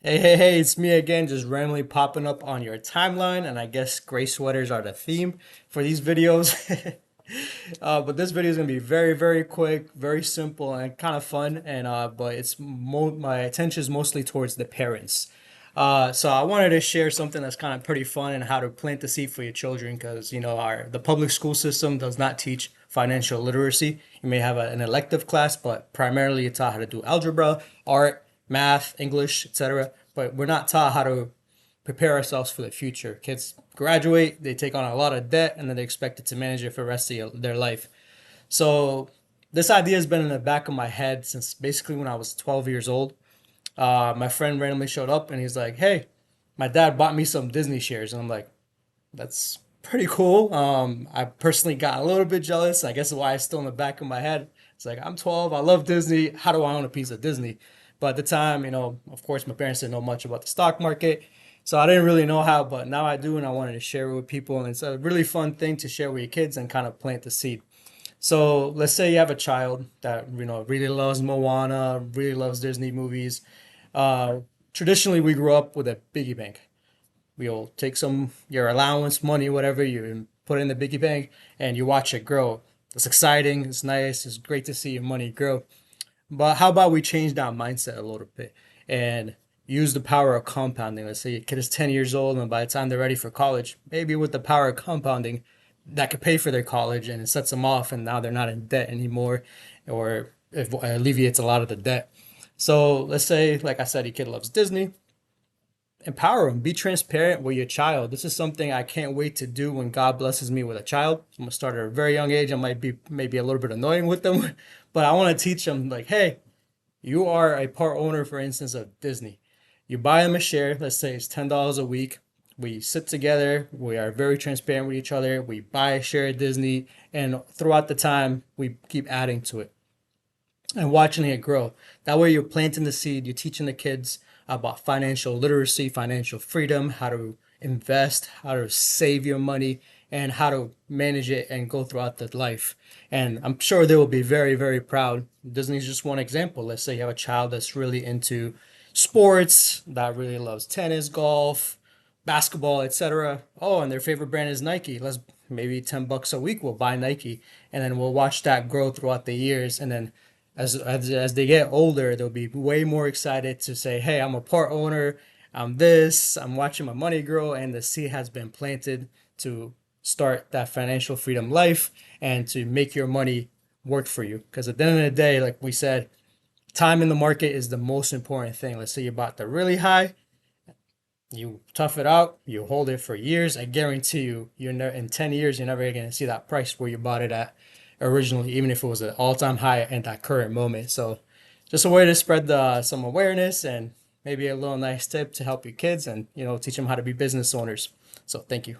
Hey, it's me again, just randomly popping up on your timeline, and I guess gray sweaters are the theme for these videos. But this video is gonna be very quick, very simple, and kind of fun. But my attention is mostly towards the parents. So I wanted to share something that's kind of pretty fun and how to plant the seed for your children, because the public school system does not teach financial literacy. You may have an elective class, but primarily it's taught how to do algebra, art, math, English, etc. But we're not taught how to prepare ourselves for the future. Kids graduate, they take on a lot of debt, and then they're expected to manage it for the rest of their life. So this idea has been in the back of my head since basically when I was 12 years old. My friend randomly showed up and he's like, "Hey, my dad bought me some Disney shares," and I'm like, "That's pretty cool." I personally got a little bit jealous. I guess why it's still in the back of my head. It's like I'm 12. I love Disney. How do I own a piece of Disney? But at the time, of course, my parents didn't know much about the stock market, so I didn't really know how. But now I do, and I wanted to share it with people. And it's a really fun thing to share with your kids and kind of plant the seed. So let's say you have a child that really loves Moana, really loves Disney movies. Uh, Traditionally, we grew up with a piggy bank. We'll take some your allowance money, whatever you put in the piggy bank, and you watch it grow. It's exciting. It's nice. It's great to see your money grow. But how about we change that mindset a little bit and use the power of compounding? Let's say your kid is 10 years old, and by the time they're ready for college, maybe with the power of compounding, that could pay for their college and it sets them off, and now they're not in debt anymore, or it alleviates a lot of the debt. So let's say, like I said, your kid loves Disney. Empower them. Be transparent with your child. This is something I can't wait to do when God blesses me with a child. I'm gonna start at a very young age. I might be maybe a little bit annoying with them, but I want to teach them like, hey, you are a part owner, for instance, of Disney. You buy them a share. Let's say it's $10 a week. We sit together. We are very transparent with each other. We buy a share of Disney, and throughout the time, we keep adding to it and watching it grow. That way, you're planting the seed, you're teaching the kids about financial literacy, financial freedom, how to invest, how to save your money, and how to manage it and go throughout the life. And I'm sure they will be very proud. Disney's just one example. Let's say you have a child that's really into sports, that really loves tennis, golf, basketball, etc. Oh, and their favorite brand is Nike. Let's maybe $10 a week we'll buy Nike, and then we'll watch that grow throughout the years, and then as they get older, they'll be way more excited to say, "Hey, I'm a part owner. I'm this. I'm watching my money grow, and the seed has been planted to start that financial freedom life and to make your money work for you." Because at the end of the day, like we said, time in the market is the most important thing. Let's say you bought the really high, you tough it out, you hold it for years. I guarantee you, in 10 years, you're never going to see that price where you bought it at originally, even if it was an all-time high at that current moment. So just a way to spread some awareness and maybe a little nice tip to help your kids and teach them how to be business owners. So thank you.